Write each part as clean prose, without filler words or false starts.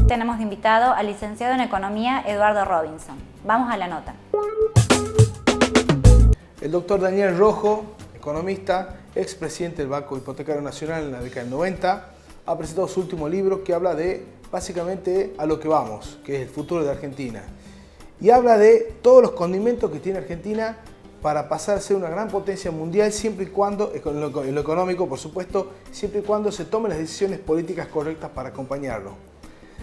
tenemos de invitado al licenciado en Economía Eduardo Robinson. Vamos a la nota. El doctor Daniel Rojo, economista, expresidente del Banco Hipotecario Nacional en la década del 90, ha presentado su último libro que habla de, básicamente, a lo que vamos, que es el futuro de Argentina. Y habla de todos los condimentos que tiene Argentina para pasar a ser una gran potencia mundial, siempre y cuando, en lo económico por supuesto, siempre y cuando se tomen las decisiones políticas correctas para acompañarlo.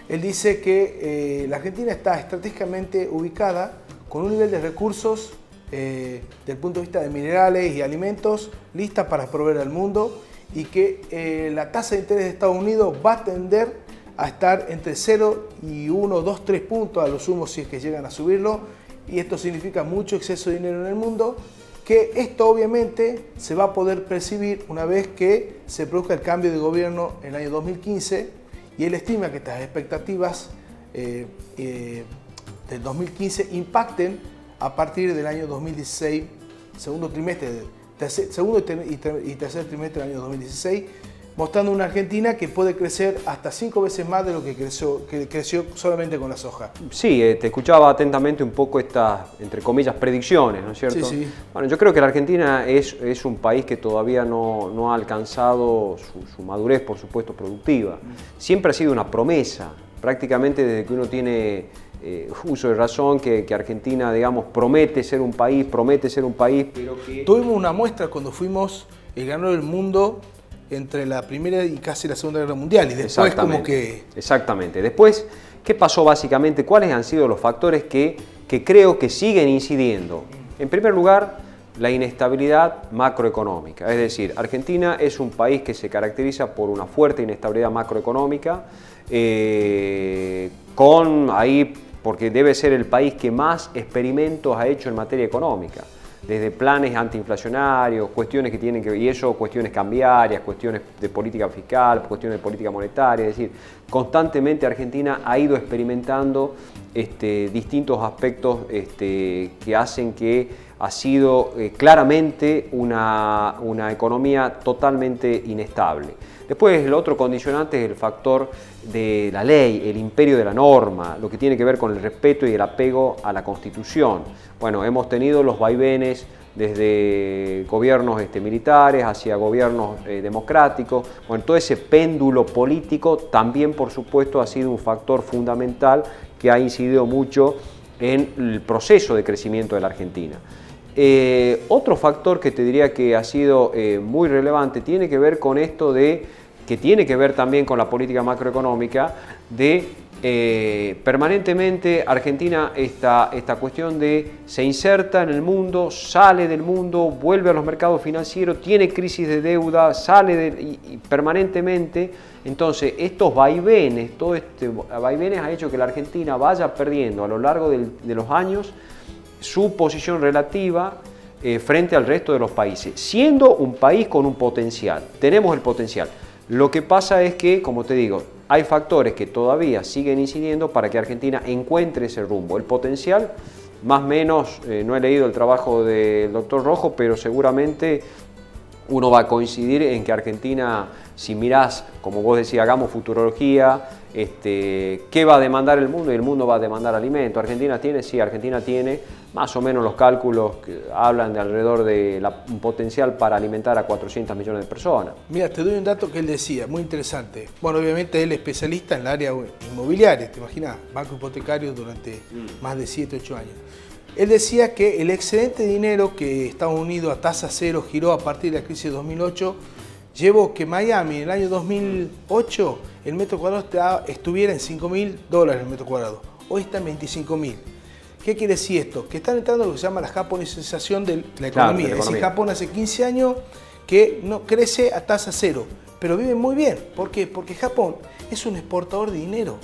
Él dice que la Argentina está estratégicamente ubicada con un nivel de recursos desde el punto de vista de minerales y alimentos lista para proveer al mundo y que la tasa de interés de Estados Unidos va a tender a estar entre 0 y 1, 2, 3 puntos a lo sumo si es que llegan a subirlo, y esto significa mucho exceso de dinero en el mundo, que esto obviamente se va a poder percibir una vez que se produzca el cambio de gobierno en el año 2015, y él estima que estas expectativas del 2015 impacten a partir del año 2016, segundo y tercer trimestre del año 2016, mostrando una Argentina que puede crecer hasta 5 veces más de lo que creció solamente con la soja. Sí, te escuchaba atentamente un poco estas, entre comillas, predicciones, ¿no es cierto? Sí, sí. Bueno, yo creo que la Argentina es un país que todavía no ha alcanzado su madurez, por supuesto, productiva. Siempre ha sido una promesa, prácticamente desde que uno tiene uso de razón, que Argentina, digamos, promete ser un país, pero que... Tuvimos una muestra cuando fuimos el ganador del mundo entre la Primera y casi la Segunda Guerra Mundial, y después como que... Exactamente. Después, ¿qué pasó básicamente? ¿Cuáles han sido los factores que creo que siguen incidiendo? En primer lugar, la inestabilidad macroeconómica. Es decir, Argentina es un país que se caracteriza por una fuerte inestabilidad macroeconómica, porque debe ser el país que más experimentos ha hecho en materia económica. Desde planes antiinflacionarios, cuestiones que tienen que ver, y eso, cuestiones cambiarias, cuestiones de política fiscal, cuestiones de política monetaria, es decir, constantemente Argentina ha ido experimentando distintos aspectos que hacen que ha sido claramente una economía totalmente inestable. Después, el otro condicionante es el factor de la ley, el imperio de la norma, lo que tiene que ver con el respeto y el apego a la Constitución. Bueno, hemos tenido los vaivenes desde gobiernos militares hacia gobiernos democráticos. Bueno, todo ese péndulo político también, por supuesto, ha sido un factor fundamental que ha incidido mucho en el proceso de crecimiento de la Argentina. Otro factor que te diría que ha sido muy relevante tiene que ver con esto que tiene que ver también con la política macroeconómica, permanentemente Argentina esta cuestión se inserta en el mundo, sale del mundo, vuelve a los mercados financieros, tiene crisis de deuda, y permanentemente. Entonces estos vaivenes, vaivenes ha hecho que la Argentina vaya perdiendo a lo largo de los años su posición relativa frente al resto de los países, siendo un país con un potencial. Tenemos el potencial. Lo que pasa es que, como te digo, hay factores que todavía siguen incidiendo para que Argentina encuentre ese rumbo. El potencial, más o menos, no he leído el trabajo del doctor Rojo, pero seguramente uno va a coincidir en que Argentina, si mirás, como vos decías, hagamos futurología, ¿qué va a demandar el mundo? Y el mundo va a demandar alimento. ¿Argentina tiene? Sí, Argentina tiene. Más o menos los cálculos que hablan de alrededor de un potencial para alimentar a 400 millones de personas. Mira, te doy un dato que él decía, muy interesante. Bueno, obviamente él es especialista en el área inmobiliaria, ¿te imaginas? Banco hipotecario durante más de 7, 8 años. Él decía que el excedente de dinero que Estados Unidos a tasa cero giró a partir de la crisis de 2008 llevó que Miami en el año 2008 el metro cuadrado estuviera en $5.000 el metro cuadrado. Hoy está en 25.000. ¿Qué quiere decir esto? Que están entrando en lo que se llama la japonesización de la economía. Es decir, Japón hace 15 años que no crece a tasa cero, pero vive muy bien. ¿Por qué? Porque Japón es un exportador de dinero,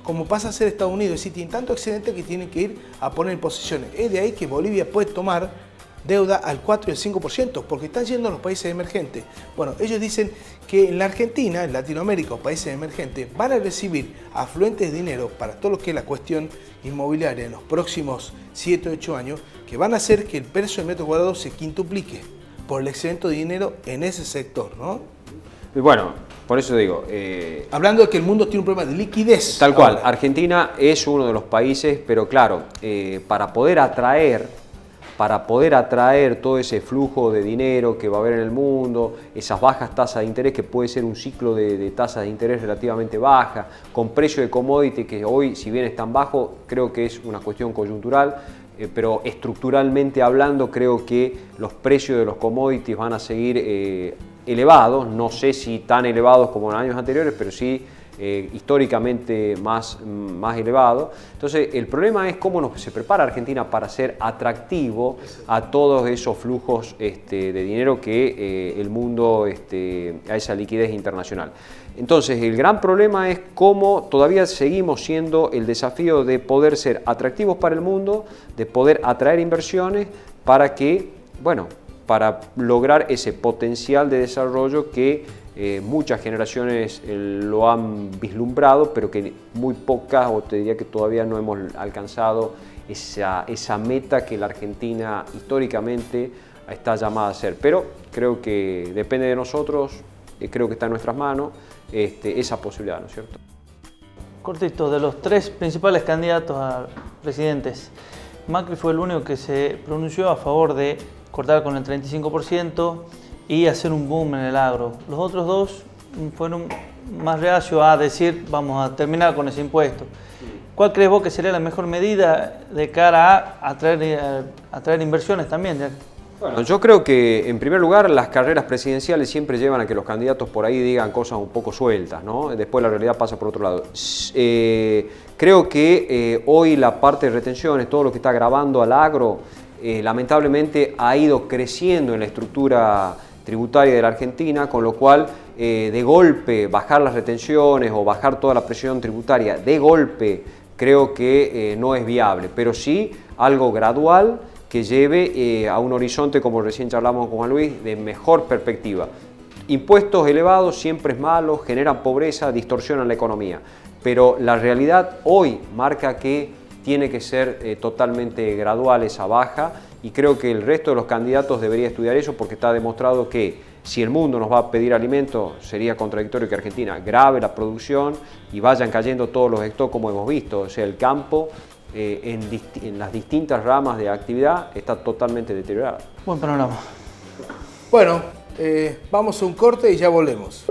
como pasa a ser Estados Unidos. Es decir, tiene tanto excedente que tiene que ir a poner en posiciones. Es de ahí que Bolivia puede tomar deuda al 4 y al 5%, porque están yendo a los países emergentes. Bueno, ellos dicen que en la Argentina, en Latinoamérica o países emergentes, van a recibir afluentes de dinero para todo lo que es la cuestión inmobiliaria en los próximos 7 o 8 años, que van a hacer que el precio del metro cuadrado se quintuplique por el excedente de dinero en ese sector, ¿no? Bueno, por eso digo... Hablando de que el mundo tiene un problema de liquidez. Tal cual, ahora. Argentina es uno de los países, pero claro, para poder atraer todo ese flujo de dinero que va a haber en el mundo, esas bajas tasas de interés, que puede ser un ciclo de tasas de interés relativamente baja, con precio de commodity que hoy, si bien es tan bajo, creo que es una cuestión coyuntural, pero estructuralmente hablando creo que los precios de los commodities van a seguir elevados, no sé si tan elevados como en años anteriores, pero sí históricamente más elevado. Entonces el problema es cómo se prepara Argentina para ser atractivo a todos esos flujos de dinero que el mundo, a esa liquidez internacional. Entonces el gran problema es cómo todavía seguimos siendo el desafío de poder ser atractivos para el mundo, de poder atraer inversiones para que, bueno, para lograr ese potencial de desarrollo que muchas generaciones lo han vislumbrado, pero que muy pocas, o te diría que todavía no hemos alcanzado esa meta que la Argentina históricamente está llamada a ser. Pero creo que depende de nosotros, creo que está en nuestras manos esa posibilidad, ¿no es cierto? Cortito, de los tres principales candidatos a presidentes, Macri fue el único que se pronunció a favor de cortar con el 35% y hacer un boom en el agro. Los otros dos fueron más reacios a decir vamos a terminar con ese impuesto. ¿Cuál crees vos que sería la mejor medida de cara a atraer inversiones también? Bueno, yo creo que en primer lugar las carreras presidenciales siempre llevan a que los candidatos por ahí digan cosas un poco sueltas, ¿no? Después la realidad pasa por otro lado. Creo que hoy la parte de retenciones, todo lo que está grabando al agro, lamentablemente ha ido creciendo en la estructura tributaria de la Argentina, con lo cual de golpe bajar las retenciones o bajar toda la presión tributaria de golpe creo que no es viable, pero sí algo gradual que lleve a un horizonte, como recién charlamos con Juan Luis, de mejor perspectiva. Impuestos elevados siempre es malo, generan pobreza, distorsionan la economía, pero la realidad hoy marca que tiene que ser totalmente gradual esa baja, y creo que el resto de los candidatos debería estudiar eso, porque está demostrado que si el mundo nos va a pedir alimentos, sería contradictorio que Argentina grave la producción y vayan cayendo todos los stocks como hemos visto. O sea, el campo en las distintas ramas de actividad está totalmente deteriorado. Buen panorama. Bueno, vamos a un corte y ya volvemos.